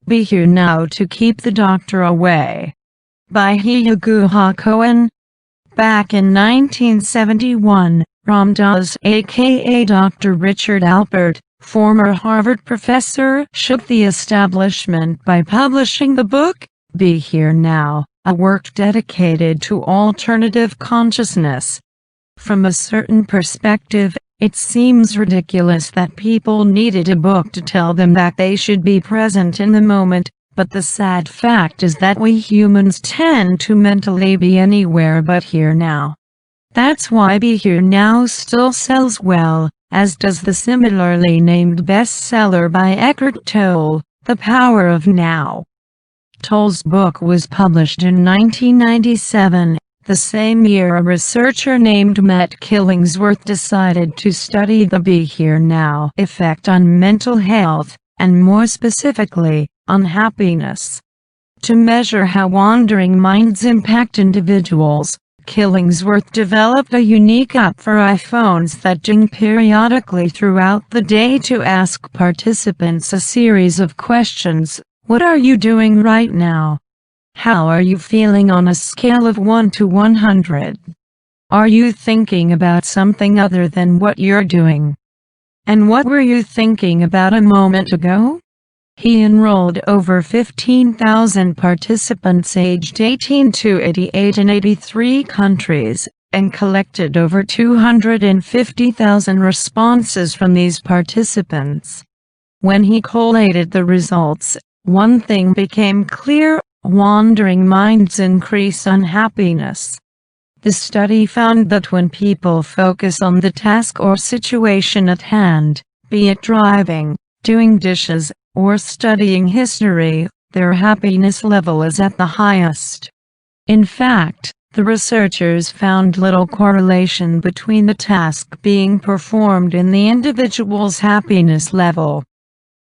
Be Here Now to Keep the Doctor Away. By Hiyaguha Cohen. Back in 1971, Ram Dass aka Dr. Richard Alpert, former Harvard professor, shook the establishment by publishing the book, Be Here Now, a work dedicated to alternative consciousness. From a certain perspective, it seems ridiculous that people needed a book to tell them that they should be present in the moment, but the sad fact is that we humans tend to mentally be anywhere but here now. That's why Be Here Now still sells well, as does the similarly named bestseller by Eckhart Tolle, The Power of Now. Tolle's book was published in 1997. The same year a researcher named Matt Killingsworth decided to study the Be Here Now effect on mental health, and more specifically, on happiness. To measure how wandering minds impact individuals, Killingsworth developed a unique app for iPhones that ding periodically throughout the day to ask participants a series of questions. What are you doing right now? How are you feeling on a scale of 1 to 100? Are you thinking about something other than what you're doing? And what were you thinking about a moment ago? He enrolled over 15,000 participants aged 18 to 88 in 83 countries, and collected over 250,000 responses from these participants. When he collated the results, one thing became clear: wandering minds increase unhappiness. The study found that when people focus on the task or situation at hand, be it driving, doing dishes, or studying history, their happiness level is at the highest. In fact, the researchers found little correlation between the task being performed and the individual's happiness level.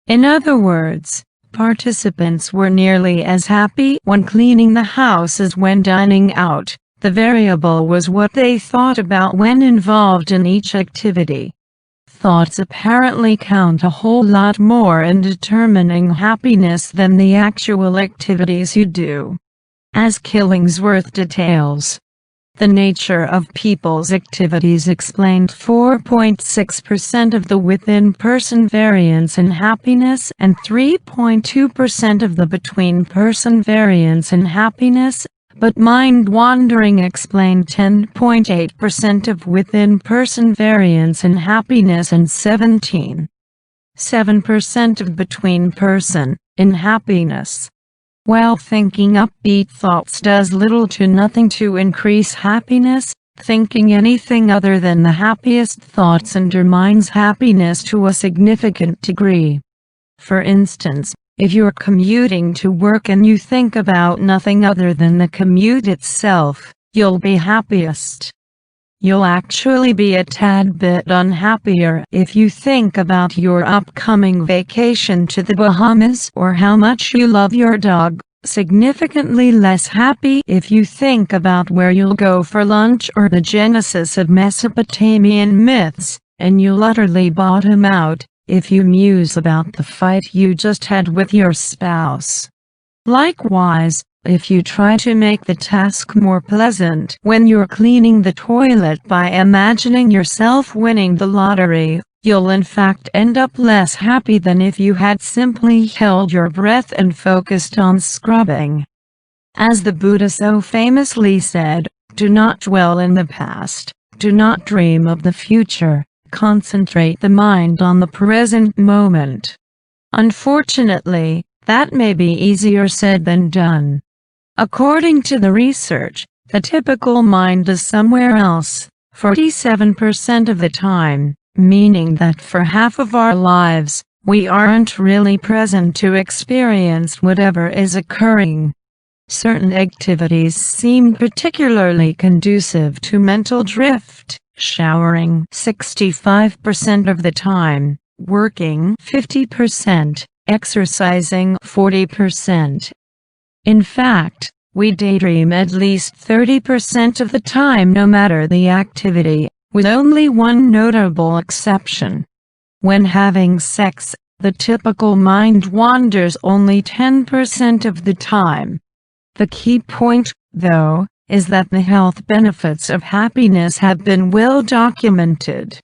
In other words, participants were nearly as happy when cleaning the house as when dining out. The variable was what they thought about when involved in each activity. Thoughts apparently count a whole lot more in determining happiness than the actual activities you do. As Killingsworth details, the nature of people's activities explained 4.6% of the within-person variance in happiness and 3.2% of the between-person variance in happiness, but mind-wandering explained 10.8% of within-person variance in happiness and 17.7% of between-person in happiness. While thinking upbeat thoughts does little to nothing to increase happiness, thinking anything other than the happiest thoughts undermines happiness to a significant degree. For instance, if you're commuting to work and you think about nothing other than the commute itself, you'll be happiest. You'll actually be a tad bit unhappier if you think about your upcoming vacation to the Bahamas or how much you love your dog, significantly less happy if you think about where you'll go for lunch or the genesis of Mesopotamian myths, and you'll utterly bottom out if you muse about the fight you just had with your spouse. Likewise, if you try to make the task more pleasant when you're cleaning the toilet by imagining yourself winning the lottery, you'll in fact end up less happy than if you had simply held your breath and focused on scrubbing. As the Buddha so famously said, do not dwell in the past, do not dream of the future, concentrate the mind on the present moment. Unfortunately, that may be easier said than done. According to the research, the typical mind is somewhere else, 47% of the time, meaning that for half of our lives, we aren't really present to experience whatever is occurring. Certain activities seem particularly conducive to mental drift: showering 65% of the time, working 50%, exercising 40%. In fact, we daydream at least 30% of the time no matter the activity, with only one notable exception. When having sex, The typical mind wanders only 10% of the time. The key point, though, is that the health benefits of happiness have been well documented.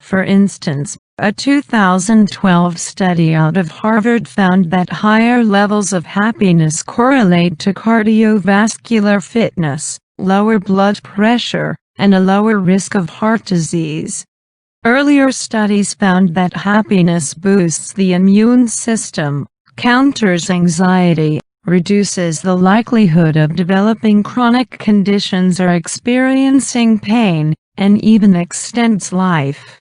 For instance, a 2012 study out of Harvard found that higher levels of happiness correlate to cardiovascular fitness, lower blood pressure, and a lower risk of heart disease. Earlier studies found that happiness boosts the immune system, counters anxiety, reduces the likelihood of developing chronic conditions or experiencing pain, and even extends life.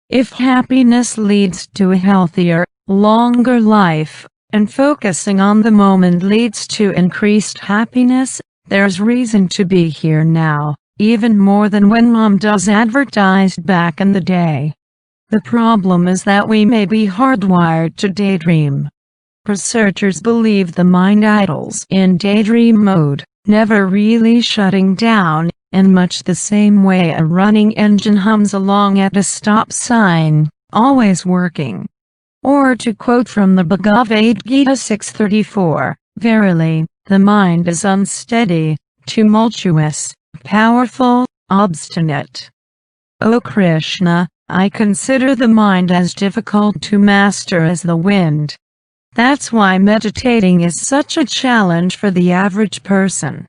If happiness leads to a healthier, longer life, and focusing on the moment leads to increased happiness, there's reason to be here now, even more than when Ram Dass advertised back in the day. The problem is that we may be hardwired to daydream. Researchers believe the mind idles in daydream mode, never really shutting down, in much the same way a running engine hums along at a stop sign, always working. Or to quote from the Bhagavad Gita 6:34, "Verily, the mind is unsteady, tumultuous, powerful, obstinate." O Krishna, I consider the mind as difficult to master as the wind. That's why meditating is such a challenge for the average person.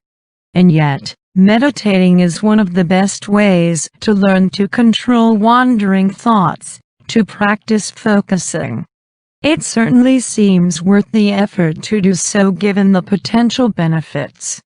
And yet, meditating is one of the best ways to learn to control wandering thoughts, to practice focusing. It certainly seems worth the effort to do so given the potential benefits.